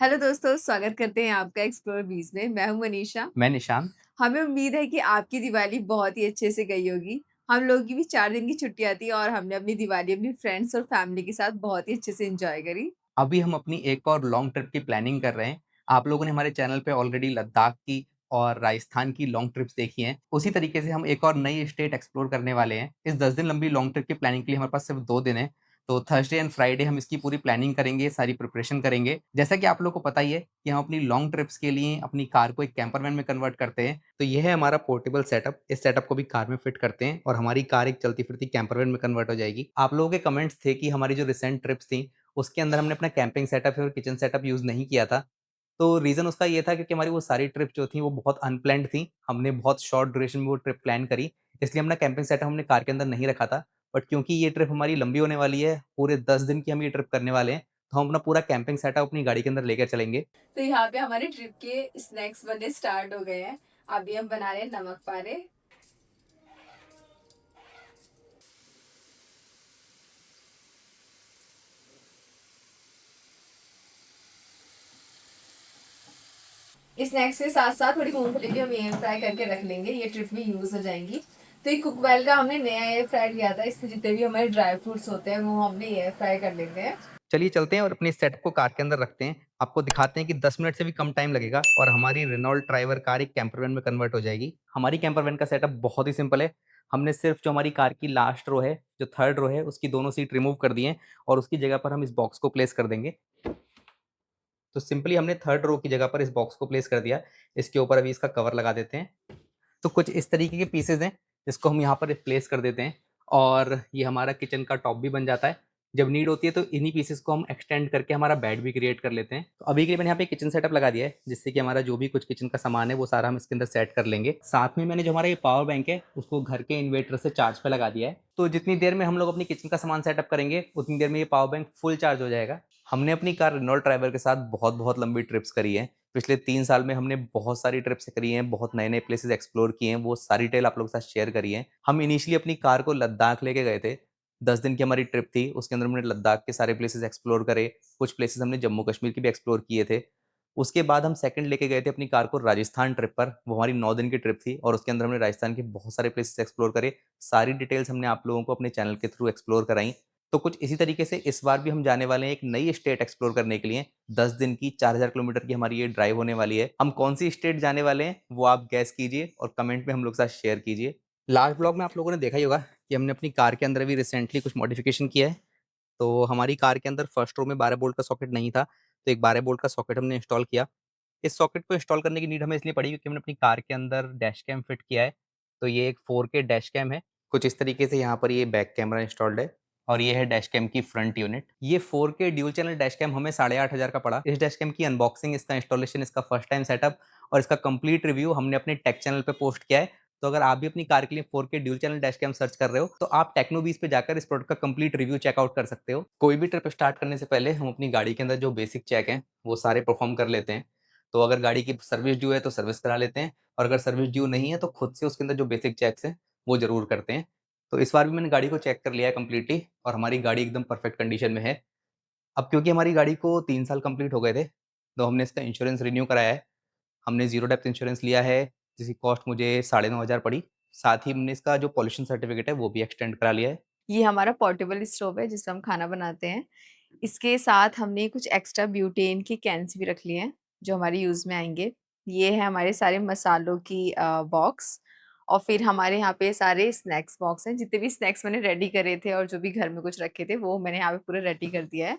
Hello दोस्तों, स्वागत करते हैं आपका एक्सप्लोर बीज में। मैं हूं मनीषा। मैं निशान। हमें उम्मीद है कि आपकी दिवाली बहुत ही अच्छे से गई होगी। हम लोगों की भी 4 दिन की छुट्टियाँ थी और हमने अपनी दिवाली अपनी फ्रेंड्स और फैमिली के साथ बहुत ही अच्छे से एन्जॉय करी। अभी हम अपनी एक और लॉन्ग ट्रिप की प्लानिंग कर रहे हैं। आप लोगों ने हमारे चैनल पे ऑलरेडी लद्दाख की और राजस्थान की लॉन्ग ट्रिप्स देखी हैं। उसी तरीके से हम एक और नई स्टेट एक्सप्लोर करने वाले हैं। इस 10 दिन लंबी लॉन्ग ट्रिप की प्लानिंग के लिए हमारे पास सिर्फ 2 दिन हैं। तो थर्सडे एंड फ्राइडे हम इसकी पूरी प्लानिंग करेंगे, सारी प्रिपरेशन करेंगे। जैसा कि आप लोगों को पता ही है कि हम अपनी लॉन्ग ट्रिप्स के लिए अपनी कार को एक कैंपर वैन में कन्वर्ट करते हैं। तो ये है हमारा पोर्टेबल सेटअप। इस सेटअप को भी कार में फिट करते हैं और हमारी कार एक चलती-फिरती कैंपर वैन में कन्वर्ट हो जाएगी। आप लोगों के कमेंट्स थे कि हमारी जो रिसेंट ट्रिप्स थी उसके अंदर हमने अपना कैंपिंग सेटअप और किचन सेटअप यूज़ नहीं किया था। तो रीज़न उसका ये था क्योंकि हमारी वो सारी ट्रिप जो थी वो बहुत अनप्लैन्ड थी। हमने बहुत शॉर्ट ड्यूरेशन में वो ट्रिप प्लान करी, इसलिए हमने कैंपिंग सेटअप हमने कार के अंदर नहीं रखा था। बट क्योंकि ये ट्रिप हमारी लंबी होने वाली है, पूरे 10 दिन की हम ये ट्रिप करने वाले हैं, तो हम अपना पूरा कैंपिंग सेटअप अपनी गाड़ी के अंदर लेकर चलेंगे। तो यहाँ पे हमारे ट्रिप के स्नैक्स बनने स्टार्ट हो गए हैं। अभी हम बना रहे हैं नमक पारे। स्नैक्स के साथ-साथ थोड़ी मूँगफली भी हम एयर फ्राई करके रख लेंगे, ये ट्रिप में यूज़ हो जाएँगी। तो ये कुकवेल का हमने नया एयर फ्रायर लिया था, इसमें जितने भी हमारे ड्राई फ्रूट्स होते हैं वो हमने एयर फ्राई कर लेते हैं। चलिए चलते हैं और अपने सेटअप को कार के अंदर रखते हैं। आपको दिखाते हैं कि 10 मिनट से भी कम टाइम लगेगा और हमारी रेनॉल्ट ट्राइवर कार एक कैंपर वैन में कन्वर्ट हो जाएगी। हमारी कैंपर वैन का सेटअप बहुत ही सिंपल है। हमने सिर्फ जो हमारी कार की लास्ट रो है, जो थर्ड रो है, उसकी दोनों सीट रिमूव कर दी हैं और उसकी जगह पर हम इस बॉक्स को प्लेस कर देंगे। तो सिंपली हमने थर्ड रो की जगह पर इस बॉक्स को प्लेस कर दिया। इसके ऊपर अभी इसका कवर लगा देते हैं। तो कुछ इस तरीके के पीसेज़ हैं, जिसको हम यहाँ पर प्लेस कर देते हैं और ये हमारा किचन का टॉप भी बन जाता है। जब नीड होती है तो इन्हीं पीसेज़ को हम एक्सटेंड करके हमारा बेड भी क्रिएट कर लेते हैं। तो अभी के लिए मैंने यहाँ पे किचन सेटअप लगा दिया है, जिससे कि हमारा जो भी कुछ किचन का सामान है, वो सारा हम इसके अंदर सेट कर लेंगे। साथ में मैंने जो हमारा ये पावर बैंक है, उसको घर के इन्वर्टर से चार्ज पे लगा दिया है। तो जितनी देर में हम लोग अपनी किचन का सामान सेटअप करेंगे, उतनी देर में ये पावर बैंक फुल चार्ज हो जाएगा। हमने अपनी कार रेनॉल्ट ट्राइबर के साथ बहुत-बहुत लंबी ट्रिप्स करी हैं। पिछले 3 साल में हमने बहुत सारी ट्रिप्स करी हैं, बहुत नए-नए प्लेसेस एक्सप्लोर किए हैं, वो सारी डिटेल आप लोगों के साथ शेयर करी है। हम इनिशियली अपनी कार को लद्दाख लेके गए थे। 10 दिन की हमारी ट्रिप थी, उसके अंदर हमने लद्दाख के सारे प्लेसेस एक्सप्लोर करे, कुछ प्लेसेस हमने जम्मू कश्मीर के भी एक्सप्लोर किए थे। उसके बाद हम सेकंड लेके गए थे अपनी कार को राजस्थान ट्रिप पर, वो हमारी 9 दिन की ट्रिप थी और उसके अंदर हमने राजस्थान के बहुत सारे प्लेसेस एक्सप्लोर करे। सारी डिटेल्स हमने आप लोगों को अपने चैनल के थ्रू एक्सप्लोर कराई। तो कुछ इसी तरीके से इस बार भी हम जाने वाले हैं एक नई स्टेट एक्सप्लोर करने के लिए। 10 दिन की 4000 किलोमीटर की हमारी ये ड्राइव होने वाली है। हम कौन-सी स्टेट जाने वाले हैं, वो आप गेस कीजिए और कमेंट में हम लोग के साथ शेयर कीजिए। लास्ट व्लॉग में आप लोगों ने देखा ही होगा कि हमने अपनी कार के अंदर अभी रिसेंटली कुछ मॉडिफिकेशन किया है। तो हमारी कार के अंदर फर्स्ट रो में 12 वोल्ट का सॉकेट नहीं था, तो एक 12 वोल्ट का सॉकेट हमने इंस्टॉल किया। इस सॉकेट को इंस्टॉल करने की नीड हमें इसलिए पड़ी क्योंकि हमने अपनी कार के अंदर डैश कैम फिट किया है। तो ये एक 4K डैश कैम है। कुछ इस तरीके से यहाँ पर ये बैक कैमरा इंस्टॉल्ड है और ये है डैश कैम की फ्रंट यूनिट। ये 4K dual channel dash cam हमें 8,500 का पड़ा। इस डैश कैम की अनबॉक्सिंग, इसका इंस्टॉलेशन, इसका फर्स्ट टाइम सेटअप और इसका कंप्लीट रिव्यू हमने अपने टेक चैनल पे पोस्ट किया है। तो अगर आप भी अपनी कार के लिए 4K dual channel dash cam search कर रहे हो, तो आप टेक्नोबीज पे जाकर इस प्रोडक्ट का कंप्लीट रिव्यू चेकआउट कर सकते हो। कोई भी ट्रिप स्टार्ट करने से पहले हम अपनी गाड़ी के अंदर जो बेसिक चेक हैं, वो सारे परफॉर्म कर लेते हैं। तो अगर गाड़ी की सर्विस ड्यू है तो सर्विस करा लेते हैं और अगर सर्विस ड्यू नहीं है तो खुद से उसके अंदर जो बेसिक चेक्स हैं वो ज़रूर करते हैं। तो इस बार भी मैंने गाड़ी को चेक कर लिया है कंप्लीटली और हमारी गाड़ी एकदम परफेक्ट कंडीशन में है। अब क्योंकि हमारी गाड़ी को 3 साल कंप्लीट हो गए थे, तो हमने इसका इंश्योरेंस रिन्यू कराया है। हमने ज़ीरो डेप्थ इंश्योरेंस लिया है, जिसकी कॉस्ट मुझे 9,500 पड़ी। साथ ही हमने इसका जो पॉल्यूशन सर्टिफिकेट है वो भी एक्सटेंड करा लिया है। ये हमारा पोर्टेबल स्टोव है जिससे हम खाना बनाते हैं। इसके साथ हमने कुछ एक्स्ट्रा ब्यूटेन की कैन्स भी रख लिए हैं, जो हमारे यूज़ में आएँगे। ये है हमारे सारे मसालों की बॉक्स और फिर हमारे यहाँ पे सारे स्नैक्स बॉक्स हैं। जितने भी स्नैक्स मैंने रेडी करे थे और जो भी घर में कुछ रखे थे, वो मैंने यहाँ पे पूरा रेडी कर दिया है।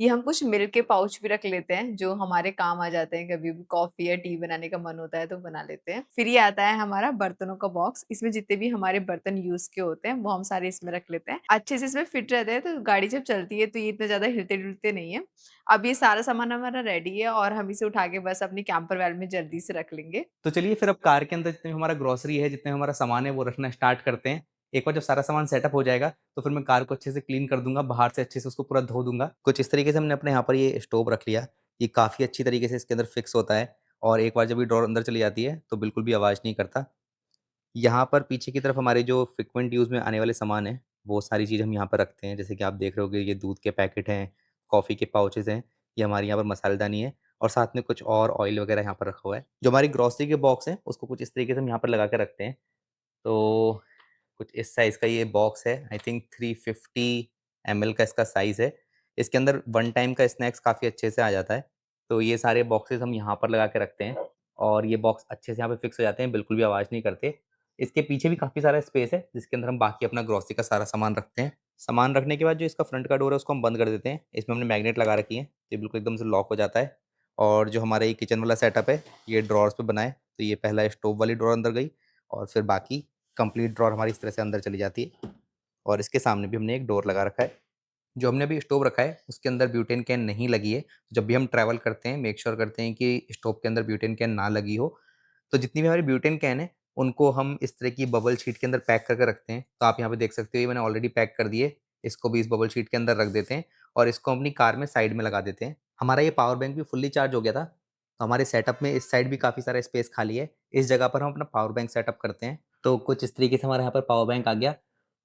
ये हम कुछ मिल्क के पाउच भी रख लेते हैं, जो हमारे काम आ जाते हैं, कभी भी कॉफ़ी या टी बनाने का मन होता है, तो बना लेते हैं। फिर ये आता है हमारा बर्तनों का बॉक्स, इसमें जितने भी हमारे बर्तन यूज़ के होते हैं, वो हम सारे इसमें रख लेते हैं। अच्छे से इसमें फिट रहते हैं, तो गाड़ी जब चलती है, तो ये इतने ज़्यादा हिलते-डुलते नहीं है। अब ये सारा सामान हमारा रेडी है और हम इसे उठा के बस अपनी कैंपर वैन में जल्दी से रख लेंगे। तो चलिए फिर अब कार के अंदर जितने भी हमारा ग्रोसरी है, जितने हमारा सामान है वो रखना स्टार्ट करते हैं। एक बार जब सारा सामान सेटअप हो जाएगा, तो फिर मैं कार को अच्छे से क्लीन कर दूँगा, बाहर से अच्छे से उसको पूरा धो दूँगा। कुछ इस तरीके से हमने अपने यहाँ पर ये स्टोव रख लिया। ये काफ़ी अच्छी तरीके से इसके अंदर फिक्स होता है और एक बार जब ये डोर अंदर चली जाती है, तो बिल्कुल भी आवाज़ नहीं करता। यहाँ पर पीछे की तरफ हमारे जो फ्रीक्वेंट यूज़ में आने वाले सामान हैं, वो सारी चीज़ हम यहाँ पर रखते हैं। जैसे कि आप देख रहे होंगे ये दूध के पैकेट हैं, कॉफ़ी के पाउचेज़ हैं, ये हमारे यहाँ पर मसालेदानी है और साथ में कुछ और ऑयल वगैरह यहाँ पर रखा हुआ है। जो हमारी ग्रोसरी के बॉक्स हैं, उसको कुछ इस तरीके से हम यहाँ पर लगा के रखते हैं। तो कुछ इस साइज़ का ये बॉक्स है, आई थिंक 350 एमएल का इसका साइज़ है। इसके अंदर वन टाइम का स्नैक्स काफ़ी अच्छे से आ जाता है। तो ये सारे बॉक्सेस हम यहाँ पर लगा के रखते हैं और ये बॉक्स अच्छे से यहाँ पे फिक्स हो जाते हैं, बिल्कुल भी आवाज़ नहीं करते। इसके पीछे भी काफ़ी सारा स्पेस है, जिसके अंदर हम बाकी अपना ग्रोसरी का सारा सामान रखते हैं। सामान रखने के बाद जो इसका फ्रंट का डोर है, उसको हम बंद कर देते हैं। इसमें हमने मैग्नेट लगा रखी है, ये बिल्कुल एकदम से लॉक हो जाता है। और जो हमारा ये किचन वाला सेटअप है, ये ड्रॉवर्स पे बना है। तो ये पहला स्टोव वाली ड्रॉवर अंदर गई और फिर बाकी कंप्लीट ड्रॉवर हमारी इस तरह से अंदर चली जाती है। और इसके सामने भी हमने एक डोर लगा रखा है। जो हमने अभी स्टोव रखा है, उसके अंदर ब्यूटेन कैन नहीं लगी है। जब भी हम ट्रैवल करते हैं, मेक श्योर करते हैं कि स्टोव के अंदर ब्यूटेन कैन ना लगी हो। तो जितनी भी हमारी ब्यूटेन कैन है, उनको हम इस तरह की बबल शीट के अंदर पैक करके रखते हैं। तो आप यहाँ पे देख सकते हो, ये मैंने ऑलरेडी पैक कर दिए। इसको भी इस बबल शीट के अंदर रख देते हैं और इसको अपनी कार में साइड में लगा देते हैं। हमारा ये पावर बैंक भी फुल्ली चार्ज हो गया था, तो हमारे सेटअप में इस साइड भी काफ़ी सारा स्पेस खाली है। इस जगह पर हम अपना पावर बैंक सेटअप करते हैं। तो कुछ इस तरीके से हमारे यहाँ पर पावर बैंक आ गया।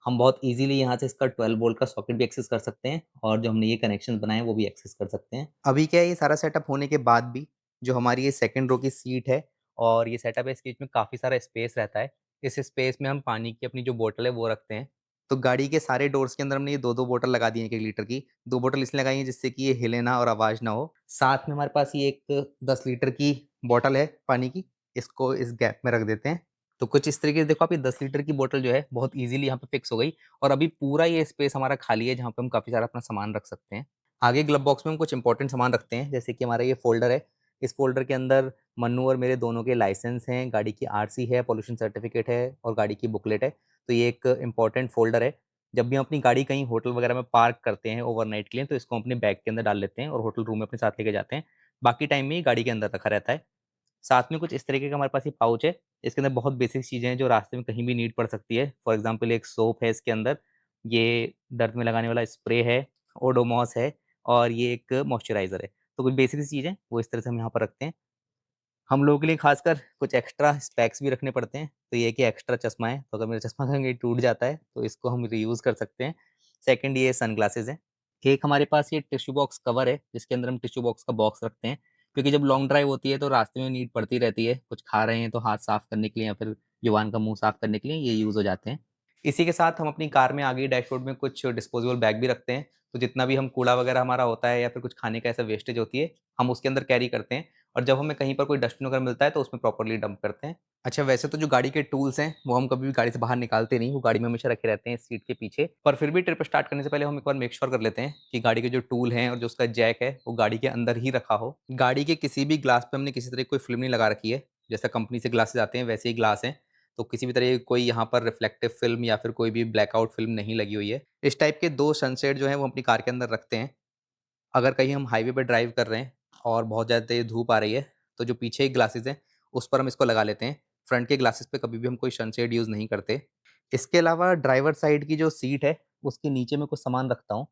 हम बहुत ईज़िली यहाँ से इसका 12 वोल्ट का सॉकेट भी एक्सेस कर सकते हैं और जो हमने ये कनेक्शंस बनाए हैं, वो भी एक्सेस कर सकते हैं। अभी क्या है, ये सारा सेटअप होने के बाद भी जो हमारी ये सेकंड रो की सीट है और ये सेटअप है, इसके बीच में काफ़ी सारा स्पेस रहता है। इस स्पेस में हम पानी की अपनी जो बोतल है, वो रखते हैं। तो गाड़ी के सारे डोर्स के अंदर हमने ये 2-2 बोतल लगा दी हैं 1-1 लीटर की। 2 बोतल इसलिए लगाई हैं जिससे कि ये हिले ना और आवाज़ ना हो। साथ में हमारे पास ये एक 10 लीटर की बॉटल है पानी की, इसको इस गैप में रख देते हैं। तो कुछ इस तरीके से देखो, आप ये 10 लीटर की बोतल जो है, बहुत ईज़िली यहाँ पे फिक्स हो गई और अभी पूरा ये स्पेस हमारा खाली है, जहाँ पे हम काफ़ी सारा अपना सामान रख सकते हैं। आगे ग्लव बॉक्स में हम कुछ इम्पोर्टेंट सामान रखते हैं, जैसे कि हमारा ये फ़ोल्डर है। इस फ़ोल्डर के अंदर मन्नू और मेरे दोनों के लाइसेंस हैं, गाड़ी की आरसी है, पॉल्यूशन सर्टिफ़िकेट है और गाड़ी की बुकलेट है। तो ये एक इम्पोर्टेंट फ़ोल्डर है। जब भी हम अपनी गाड़ी कहीं होटल वगैरह में पार्क करते हैं ओवरनाइट के लिए, तो इसको हम अपने बैग के अंदर डाल लेते हैं और होटल रूम में अपने साथ लेके जाते हैं। बाकी टाइम में ये गाड़ी के अंदर रखा रहता है। साथ में कुछ इस तरीके का हमारे पास ये पाउच है। इसके अंदर बहुत बेसिक चीज़ें हैं जो रास्ते में कहीं भी नीड पड़ सकती है। फॉर एग्ज़ाम्पल एक सोप है इसके अंदर, ये दर्द में लगाने वाला स्प्रे है, ओडोमॉस है और ये एक मॉइस्चराइज़र है। तो कुछ बेसिक सी चीज़ें हैं, वो इस तरह से हम यहाँ पर रखते हैं। हम लोगों के लिए खासकर कुछ एक्स्ट्रा स्पेक्स भी रखने पड़ते हैं। तो ये है कि एक्स्ट्रा चश्मा है, तो अगर मेरा चश्मा कहीं टूट जाता है, तो इसको हम रीयूज़ कर सकते हैं। सेकंड ये सनग्लासेज़ हैं। एक हमारे पास ये टिश्यू बॉक्स कवर है, जिसके अंदर हम टिश्यू बॉक्स का बॉक्स रखते हैं, क्योंकि जब लॉन्ग ड्राइव होती है, तो रास्ते में नीड पड़ती रहती है। कुछ खा रहे हैं, तो हाथ साफ करने के लिए या फिर जुबान का मुँह साफ करने के लिए ये यूज़ हो जाते हैं। इसी के साथ हम अपनी कार में आगे डैशबोर्ड में कुछ डिस्पोजेबल बैग भी रखते हैं, तो जितना भी हम कूड़ा वगैरह हमारा होता है या फिर कुछ खाने का ऐसा वेस्टेज होती है, हम उसके अंदर कैरी करते हैं और जब हमें कहीं पर कोई डस्टबिन वगैरह मिलता है, तो उसमें प्रॉपर्ली डंप करते हैं। अच्छा, वैसे तो जो गाड़ी के टूल्स हैं, वो हम कभी भी गाड़ी से बाहर निकालते नहीं, वो गाड़ी में हमेशा रखे रहते हैं सीट के पीछे। पर फिर भी ट्रिप स्टार्ट करने से पहले हम एक बार मेक श्योर कर लेते हैं कि गाड़ी के जो टूल हैं और जो उसका जैक है, वो गाड़ी के अंदर ही रखा हो। गाड़ी के किसी भी ग्लास पे हमने किसी तरह की कोई फ़िल्म नहीं लगा रखी है। जैसा कंपनी से ग्लासेस आते हैं, वैसे ही ग्लास हैं। तो किसी भी तरह की कोई यहाँ पर रिफ्लेक्टिव फ़िल्म या फिर कोई भी ब्लैकआउट फ़िल्म नहीं लगी हुई है। इस टाइप के 2 सनशेड जो हैं, वो अपनी कार के अंदर रखते हैं। अगर कहीं हम हाईवे पे ड्राइव कर रहे हैं और बहुत ज़्यादा तेज़ धूप आ रही है, तो जो पीछे के ग्लासेस हैं, उस पर हम इसको लगा लेते हैं। फ्रंट के ग्लासेस पे कभी भी हम कोई सनशेड यूज़ नहीं करते। इसके अलावा ड्राइवर साइड की जो सीट है, उसके नीचे मैं कुछ सामान रखता हूँ।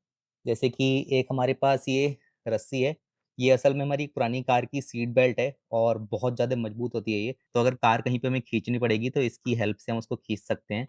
जैसे कि एक हमारे पास ये रस्सी है, ये असल में हमारी एक पुरानी कार की सीट बेल्ट है और बहुत ज़्यादा मजबूत होती है ये। तो अगर कार कहीं पे हमें खींचनी पड़ेगी, तो इसकी हेल्प से हम उसको खींच सकते हैं।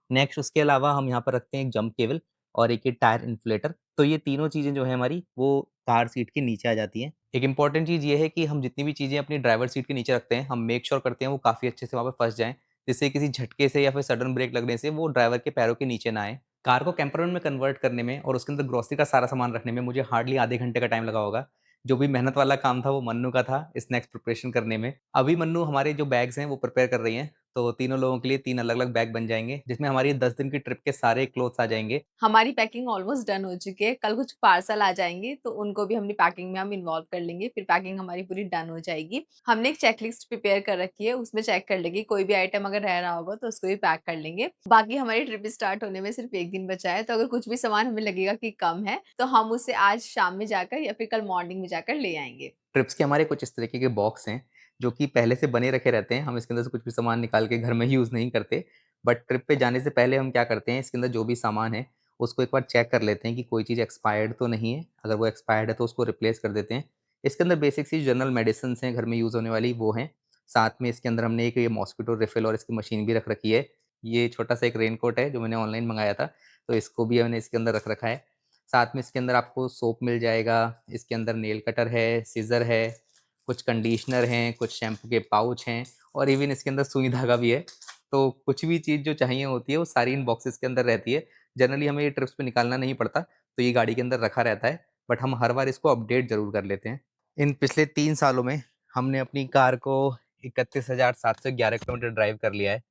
नेक्स्ट उसके अलावा हम यहाँ पर रखते हैं एक जंप केबल और एक ये टायर इन्फ्लेटर। तो ये तीनों चीज़ें जो हैं हमारी, वो कार सीट के नीचे आ जाती हैं। एक इम्पॉर्टेंट चीज़ ये है कि हम जितनी भी चीज़ें अपनी ड्राइवर सीट के नीचे रखते हैं, हम मेक श्योर करते हैं वो काफ़ी अच्छे से वहाँ पे फँस जाएँ, जिससे किसी झटके से या फिर सडन ब्रेक लगने से वो ड्राइवर के पैरों के नीचे ना आएँ। कार को कैंपर वैन में कन्वर्ट करने में और उसके अंदर ग्रोसरी का सारा सामान रखने में मुझे हार्डली आधे घंटे का टाइम लगा होगा। जो भी मेहनत वाला काम था, वो मन्नू का था स्नैक्स प्रिपरेशन करने में। अभी मन्नू हमारे जो बैग्स हैं, वो प्रिपेयर कर रही हैं। तो तीनों लोगों के लिए 3 अलग-अलग बैग बन जाएँगे, जिसमें हमारी 10 दिन की ट्रिप के सारे क्लोथ्स आ जाएँगे। हमारी पैकिंग ऑलमोस्ट डन हो चुकी है। कल कुछ पार्सल आ जाएँगे, तो उनको भी अपनी पैकिंग में हम इन्वॉल्व कर लेंगे, फिर पैकिंग हमारी पूरी डन हो जाएगी। हमने एक चेकलिस्ट प्रिपेयर कर रखी है, उसमें चेक कर लेंगे, कोई भी आइटम अगर रह रहा होगा, तो उसको भी पैक कर लेंगे। बाकी हमारी ट्रिप स्टार्ट होने में सिर्फ 1 दिन बचा है, तो अगर कुछ भी सामान हमें लगेगा कि कम है, तो हम उसे आज शाम में जाकर या फिर कल मॉर्निंग में जाकर ले आएँगे। ट्रिप्स के हमारे कुछ इस तरीके के बॉक्स हैं, जो कि पहले से बने रखे रहते हैं। हम इसके अंदर से कुछ भी सामान निकाल के घर में यूज़ नहीं करते। बट ट्रिप पे जाने से पहले हम क्या करते हैं, इसके अंदर जो भी सामान है, उसको एक बार चेक कर लेते हैं कि कोई चीज़ एक्सपायर्ड तो नहीं है। अगर वो एक्सपायर्ड है, तो उसको रिप्लेस कर देते हैं। इसके अंदर बेसिक सी जनरल मेडिसिन्स हैं, घर में यूज़ होने वाली, वो हैं। साथ में इसके अंदर हमने एक ये मॉस्किटो रिफ़िल और इसकी मशीन भी रख रखी है। ये छोटा-सा एक रेनकोट है, जो मैंने ऑनलाइन मँगाया था, तो इसको भी मैंने इसके अंदर रख रखा है। साथ में इसके अंदर आपको सोप मिल जाएगा, इसके अंदर नेल कटर है, सीज़र है, कुछ कंडीशनर हैं, कुछ शैम्पू के पाउच हैं और इवन इसके अंदर सुई धागा भी है। तो कुछ भी चीज़ जो चाहिए होती है वो सारी इन बॉक्सेस के अंदर रहती है। जनरली हमें ये ट्रिप्स पे निकालना नहीं पड़ता, तो ये गाड़ी के अंदर रखा रहता है, बट हम हर बार इसको अपडेट ज़रूर कर लेते हैं। इन पिछले 3 सालों में हमने अपनी कार को 31,711 किलोमीटर ड्राइव कर लिया है।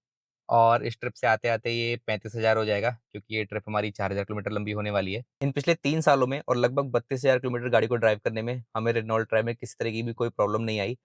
और इस ट्रिप से आते-आते ये 35,000 हो जाएगा, क्योंकि ये ट्रिप हमारी 4,000 किलोमीटर लंबी होने वाली है। इन पिछले 3 सालों में और लगभग 32,000 किलोमीटर गाड़ी को ड्राइव करने में हमें रेनॉल्ट ड्राइव में किसी तरह की भी कोई प्रॉब्लम नहीं आई।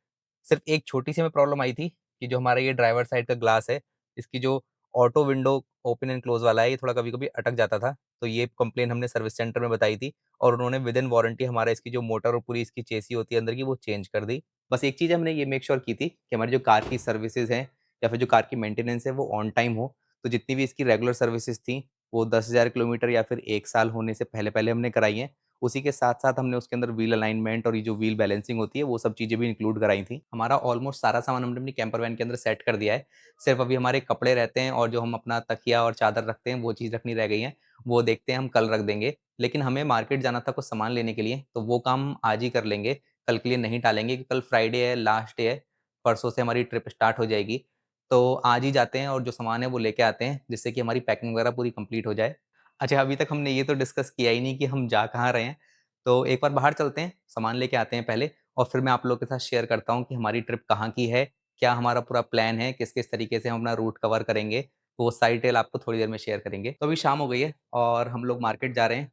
सिर्फ़ एक छोटी-सी हमें प्रॉब्लम आई थी कि जो हमारा ये ड्राइवर साइड का ग्लास है, इसकी जो auto window open and close वाला है, ये थोड़ा कभी-कभी अटक जाता था। तो ये कंप्लेंट हमने सर्विस सेंटर में बताई थी और उन्होंने विदिन वारंटी हमारा इसकी जो मोटर और पूरी इसकी चेसी होती है अंदर की, वो चेंज कर दी। बस एक चीज़ हमने ये मेक श्योर की थी कि हमारी जो कार की सर्विसेज़ हैं या फिर जो कार की मेंटेनेंस है, वो ऑन टाइम हो। तो जितनी भी इसकी रेगुलर सर्विसेज़ थी, वो 10,000 किलोमीटर या फिर 1 साल होने से पहले-पहले हमने कराई हैं। उसी के साथ-साथ हमने उसके अंदर व्हील अलाइनमेंट और ये जो व्हील बैलेंसिंग होती है, वो सब चीज़ें भी इंक्लूड कराई थी। हमारा ऑलमोस्ट सारा सामान हमने अपनी कैंपर वैन के अंदर सेट कर दिया है। सिर्फ़ अभी हमारे कपड़े रहते हैं और जो हम अपना तकिया और चादर रखते हैं, वो चीज़ रखनी रह गई है। वो देखते हैं हम कल रख देंगे। लेकिन हमें मार्केट जाना था कुछ सामान लेने के लिए, तो वो काम हम आज ही कर लेंगे, कल के लिए नहीं टालेंगे क्योंकि कल फ्राइडे है, लास्ट डे है। परसों से हमारी ट्रिप स्टार्ट हो जाएगी। तो आज ही जाते हैं और जो सामान है वो लेके आते हैं, जिससे कि हमारी पैकिंग वगैरह पूरी कंप्लीट हो जाए। अच्छा, अभी तक हमने ये तो डिस्कस किया ही नहीं कि हम जा कहाँ रहे हैं। तो एक बार बाहर चलते हैं, सामान लेके आते हैं पहले और फिर मैं आप लोगों के साथ शेयर करता हूँ कि हमारी ट्रिप कहाँ की है, क्या हमारा पूरा प्लान है, किस-किस तरीके से हम अपना रूट कवर करेंगे, वो सारी डिटेल आपको थोड़ी देर में शेयर करेंगे। तो अभी शाम हो गई है और हम लोग मार्केट जा रहे हैं।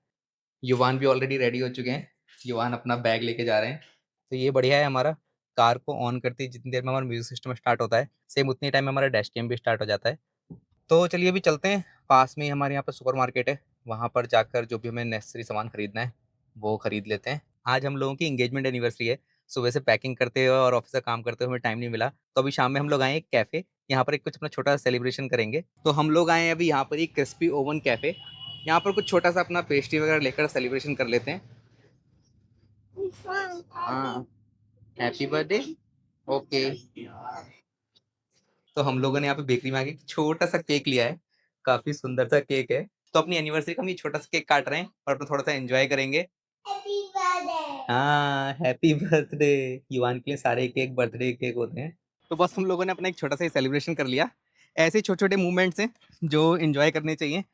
युवान भी ऑलरेडी रेडी हो चुके हैं। युवान अपना बैग लेके जा रहे हैं। तो ये बढ़िया है हमारा, कार को ऑन करते ही जितनी देर में हमारा म्यूज़िक सिस्टम स्टार्ट होता है, सेम उतनी टाइम में हमारा डैश कैम भी स्टार्ट हो जाता है। तो चलिए अभी चलते हैं, पास में ही हमारे यहाँ पे सुपरमार्केट है, वहाँ पर जाकर जो भी हमें नेसेसरी सामान खरीदना है, वो खरीद लेते हैं। आज हम लोगों की एंगेजमेंट एनिवर्सरी है, सुबह से पैकिंग करते हुए और ऑफ़िस का काम करते हुए हमें टाइम नहीं मिला, तो अभी शाम में हम लोग आए हैं एक कैफ़े, यहाँ पर एक कुछ अपना छोटा-सा सेलिब्रेशन करेंगे। तो हम लोग आए हैं अभी यहाँ पर एक क्रिस्पी ओवन कैफ़े, यहाँ पर कुछ छोटा-सा अपना पेस्ट्री वगैरह लेकर सेलिब्रेशन कर लेते हैं। हाँ, हैप्पी बर्थडे। ओके। तो हम लोगों ने यहाँ पे बेकरी में आके एक छोटा-सा केक लिया है, काफ़ी सुंदर सा केक है। तो अपनी एनिवर्सरी का हम ये छोटा-सा केक काट रहे हैं और अपना थोड़ा-सा एन्जॉय करेंगे। Happy birthday. हाँ, हैप्पी बर्थडे। युवान के लिए सारे केक बर्थडे केक होते हैं। तो बस हम लोगों ने अपना एक छोटा-सा सेलिब्रेशन कर लिया। ऐसे छोटे-छोटे मूवमेंट्स हैं जो एन्जॉय करने चाहिए।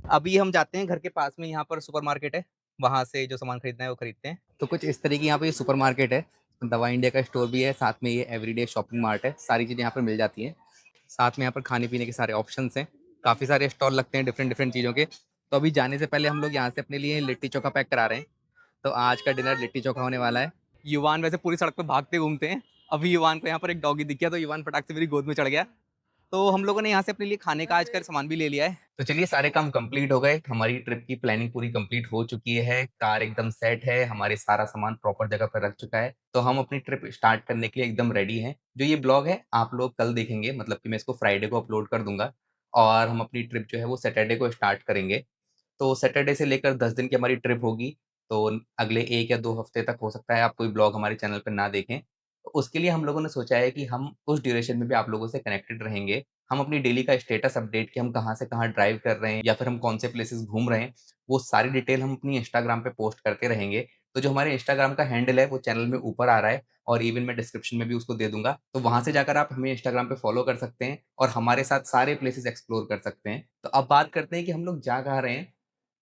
अभी हम जाते हैं घर के पास में, यहाँ पर सुपरमार्केट है, वहाँ से जो सामान खरीदना है वो खरीदते हैं। तो कुछ इस तरीके यहाँ पे ये सुपरमार्केट है, दवा इंडिया का स्टोर भी है, साथ में ये एवरीडे शॉपिंग मार्ट है, सारी चीज़ें यहाँ पर मिल जाती हैं। साथ में यहाँ पर खाने-पीने के सारे ऑप्शंस हैं, काफ़ी सारे स्टॉल लगते हैं डिफरेंट-डिफरेंट चीज़ों के। तो अभी जाने से पहले हम लोग यहाँ से अपने लिए लिट्टी चोखा पैक करा रहे हैं, तो आज का डिनर लिट्टी चोखा होने वाला है। युवान वैसे पूरी सड़क पे भागते घूमते हैं, अभी युवान को यहाँ पर एक डॉगी दिख गया तो युवान फटाक से मेरी गोद में चढ़ गया। तो हम लोगों ने यहाँ से अपने लिए खाने का आज का सामान भी ले लिया है। तो चलिए सारे काम कंप्लीट हो गए, हमारी ट्रिप की प्लानिंग पूरी कंप्लीट हो चुकी है, कार एकदम सेट है, हमारे सारा सामान प्रॉपर जगह पर रख चुका है, तो हम अपनी ट्रिप स्टार्ट करने के लिए एकदम रेडी हैं। जो ये ब्लॉग है आप लोग कल देखेंगे, मतलब कि मैं इसको फ्राइडे को अपलोड कर दूँगा और हम अपनी ट्रिप जो है वो सैटरडे को स्टार्ट करेंगे। तो सैटरडे से लेकर 10 दिन की हमारी ट्रिप होगी, तो अगले 1 या 2 हफ्ते तक हो सकता है आप कोई ब्लॉग हमारे चैनल पे ना देखें। तो उसके लिए हम लोगों ने सोचा है कि हम उस ड्यूरेशन में भी आप लोगों से कनेक्टेड रहेंगे। हम अपनी डेली का स्टेटस अपडेट कि हम कहाँ से कहाँ ड्राइव कर रहे हैं या फिर हम कौन से प्लेसेस घूम रहे हैं, वो सारी डिटेल हम अपनी इंस्टाग्राम पे पोस्ट करते रहेंगे। तो जो हमारे इंस्टाग्राम का हैंडल है वो चैनल में ऊपर आ रहा है और इवन मैं डिस्क्रिप्शन में भी उसको दे दूँगा। तो वहाँ से जाकर आप हमें इंस्टाग्राम पे फॉलो कर सकते हैं और हमारे साथ सारे प्लेसेस एक्सप्लोर कर सकते हैं। तो अब बात करते हैं कि हम लोग जा कहाँ रहे हैं।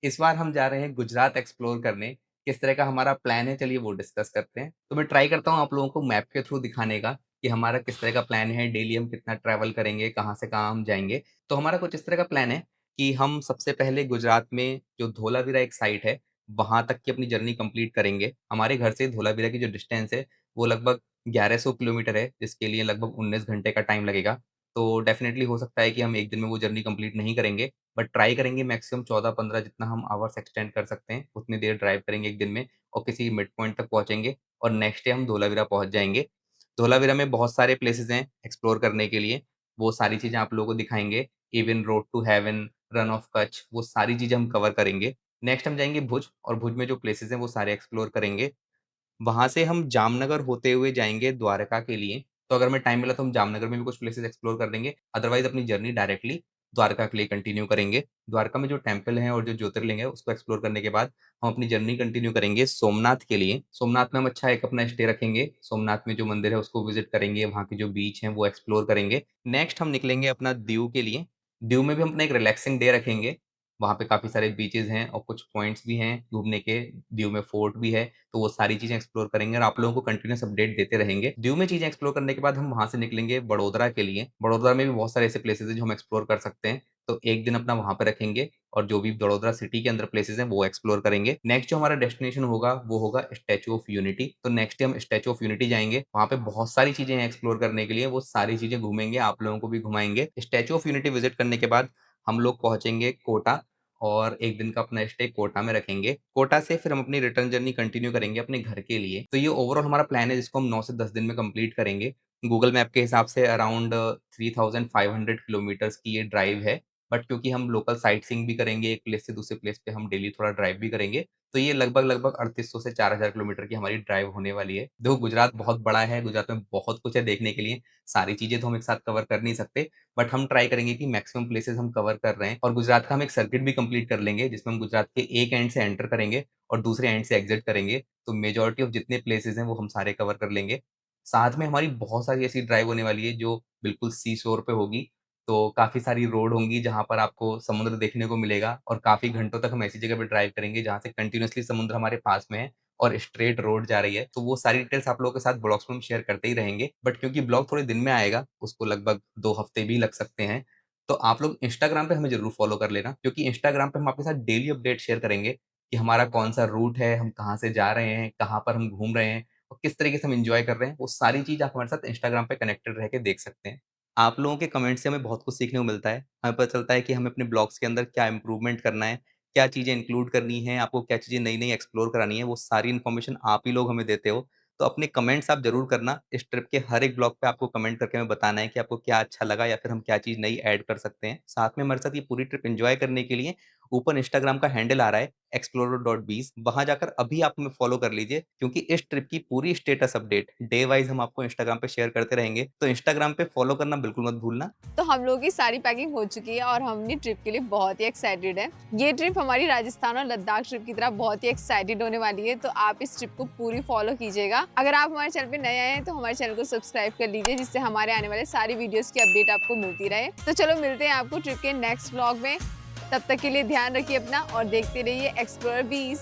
इस बार हम जा रहे हैं गुजरात एक्सप्लोर करने। किस तरह का हमारा प्लान है चलिए वो डिस्कस करते हैं। तो मैं ट्राई करता हूँ आप लोगों को मैप के थ्रू दिखाने का कि हमारा किस तरह का प्लान है, डेली हम कितना ट्रैवल करेंगे, कहाँ से कहाँ हम जाएँगे। तो हमारा कुछ इस तरह का प्लान है कि हम सबसे पहले गुजरात में जो धोलावीरा एक साइट है, वहाँ तक की अपनी जर्नी कंप्लीट करेंगे। हमारे घर से धोलावीरा की जो डिस्टेंस है, वो लगभग 1100 किलोमीटर है, जिसके लिए लगभग 19 घंटे का टाइम लगेगा। तो डेफ़िनेटली हो सकता है कि हम 1 दिन में वो जर्नी कंप्लीट नहीं करेंगे। बट ट्राई करेंगे मैक्सिमम 14-15 जितना हम आवर्स एक्सटेंड कर सकते हैं, उतनी देर ड्राइव करेंगे 1 दिन में और किसी मिड पॉइंट तक पहुँचेंगे और नेक्स्ट डे हम धोलावीरा पहुँच जाएँगे। धोलावीरा में बहुत सारे प्लेसेस हैं एक्सप्लोर करने के लिए, वो सारी चीज़ें आप लोगों को दिखाएँगे। Even road to heaven, Rann of Kutch, वो सारी चीज़ें हम कवर करेंगे। नेक्स्ट हम जाएँगे भुज और भुज में जो प्लेसेस हैं वो सारे एक्सप्लोर करेंगे। वहाँ से हम जामनगर होते हुए जाएँगे द्वारका के लिए, तो अगर हमें टाइम मिला तो हम जामनगर में भी कुछ प्लेसेस एक्सप्लोर कर लेंगे, अदरवाइज़ अपनी जर्नी डायरेक्टली द्वारका के लिए कंटिन्यू करेंगे। द्वारका में जो टेम्पल है और जो ज्योतिर्लिंग है उसको एक्सप्लोर करने के बाद हम अपनी जर्नी कंटिन्यू करेंगे सोमनाथ के लिए। सोमनाथ में हम अच्छा एक अपना स्टे रखेंगे। सोमनाथ में जो मंदिर है उसको विजिट करेंगे, वहाँ के जो बीच हैं वो एक्सप्लोर करेंगे। नेक्स्ट हम निकलेंगे अपना दीव के लिए। दीव में भी हम अपना एक रिलैक्सिंग डे रखेंगे। वहाँ पे काफ़ी सारे बीचेज़ हैं और कुछ पॉइंट्स भी हैं घूमने के। दीव में फोर्ट भी है, तो वो सारी चीज़ें एक्सप्लोर करेंगे और आप लोगों को कंटिन्यूअस अपडेट देते रहेंगे। दीव में चीज़ें एक्सप्लोर करने के बाद हम वहाँ से निकलेंगे बड़ोदरा के लिए। बड़ोदरा में भी बहुत सारे ऐसे प्लेसेज़ हैं जो हम एक्सप्लोर कर सकते हैं, तो एक दिन अपना वहाँ पे रखेंगे और जो भी बड़ोदरा सिटी के अंदर प्लेसेज़ हैं वो एक्सप्लोर करेंगे। नेक्स्ट जो हमारा डेस्टिनेशन होगा वो होगा स्टैच्यू ऑफ यूनिटी। तो नेक्स्ट डे हम स्टैच्यू ऑफ यूनिटी जाएँगे। वहाँ पे बहुत सारी चीज़ें हैं एक्सप्लोर करने के लिए, वो सारी चीज़ें घूमेंगे, आप लोगों को भी घुमाएँगे। स्टैच्यू ऑफ यूनिटी विजिट करने के बाद हम लोग पहुँचेंगे कोटा और 1 दिन का अपना स्टे कोटा में रखेंगे। कोटा से फिर हम अपनी रिटर्न जर्नी कंटिन्यू करेंगे अपने घर के लिए। तो ये ओवरऑल हमारा प्लान है जिसको हम 9 से 10 दिन में कंप्लीट करेंगे। गूगल मैप के हिसाब से अराउंड 3500 किलोमीटर्स की ये ड्राइव है। बट क्योंकि हम लोकल साइट सीइंग भी करेंगे, एक प्लेस से दूसरे प्लेस पे हम डेली थोड़ा ड्राइव भी करेंगे, तो ये लगभग 3800 से 4000 किलोमीटर की हमारी ड्राइव होने वाली है। देखो गुजरात बहुत बड़ा है, गुजरात में बहुत कुछ है देखने के लिए, सारी चीज़ें तो हम एक साथ कवर कर नहीं सकते। बट हम ट्राई करेंगे कि मैक्सिमम प्लेसेस हम कवर कर रहे हैं और गुजरात का हम एक सर्किट भी कंप्लीट कर लेंगे जिसमें हम गुजरात के एक एंड से एंटर करेंगे और दूसरे एंड से एग्जिट करेंगे। तो मेजॉरिटी ऑफ जितने प्लेसेस हैं वो हम सारे कवर कर लेंगे। साथ में हमारी बहुत सारी ऐसी ड्राइव होने वाली है जो बिल्कुल सी शोर पे होगी। तो काफ़ी सारी रोड होंगी जहाँ पर आपको समुद्र देखने को मिलेगा और काफ़ी घंटों तक हम ऐसी जगह पे ड्राइव करेंगे जहाँ से कंटीन्यूअसली समुद्र हमारे पास में है और स्ट्रेट रोड जा रही है। तो वो सारी डिटेल्स आप लोगों के साथ ब्लॉग्स में हम शेयर करते ही रहेंगे। बट क्योंकि ब्लॉग थोड़े दिन में आएगा, उसको लगभग 2 हफ्ते भी लग सकते हैं। तो आप लोग इंस्टाग्राम पे हमें ज़रूर फ़ॉलो कर लेना क्योंकि इंस्टाग्राम पे हम आपके साथ डेली अपडेट शेयर करेंगे कि हमारा कौन-सा रूट है, हम कहाँ से जा रहे हैं, कहाँ पर हम घूम रहे हैं और किस तरीके से हम एन्जॉय कर रहे हैं। वो सारी चीज़ आप हमारे साथ इंस्टाग्राम पे कनेक्टेड रह के देख सकते हैं। आप लोगों के कमेंट से हमें बहुत कुछ सीखने को मिलता है। हमें पता चलता है कि हमें अपने ब्लॉग्स के अंदर क्या इम्प्रूवमेंट करना है, क्या चीज़ें इंक्लूड करनी है, आपको क्या चीज़ें नई-नई एक्सप्लोर करानी है, वो सारी इन्फॉर्मेशन आप ही लोग हमें देते हो। तो अपने कमेंट्स आप ज़रूर करना। इस ट्रिप के हर एक ब्लॉग पे आपको कमेंट करके हमें बताना है कि आपको क्या अच्छा लगा या फिर हम क्या चीज़ नई ऐड कर सकते हैं। साथ में हमारे साथ ये पूरी ट्रिप एन्जॉय करने के लिए ऊपर इंस्टाग्राम का हैंडल आ रहा है explorer.bees, वहाँ जाकर अभी आप हमें फॉलो कर लीजिए क्योंकि इस ट्रिप की पूरी स्टेटस अपडेट डे वाइज़ हम आपको इंस्टाग्राम पे शेयर करते रहेंगे। तो इंस्टाग्राम पे फॉलो करना बिल्कुल मत भूलना। तो हम लोगों की सारी पैकिंग हो चुकी है और हम अपनी ट्रिप के लिए बहुत ही एक्साइटेड है। ये ट्रिप हमारी राजस्थान और लद्दाख ट्रिप की तरह बहुत ही एक्साइटेड होने वाली है, तो आप इस ट्रिप को पूरी फॉलो कीजिएगा। अगर आप हमारे चैनल पे नए आए हैं तो हमारे चैनल को सब्सक्राइब कर लीजिए जिससे हमारे आने वाले सारी वीडियोस की अपडेट आपको मिलती रहे। तो चलो मिलते हैं आपको ट्रिप के नेक्स्ट व्लॉग में। तब तक के लिए ध्यान रखिए अपना और देखते रहिए एक्सप्लोरर बीस।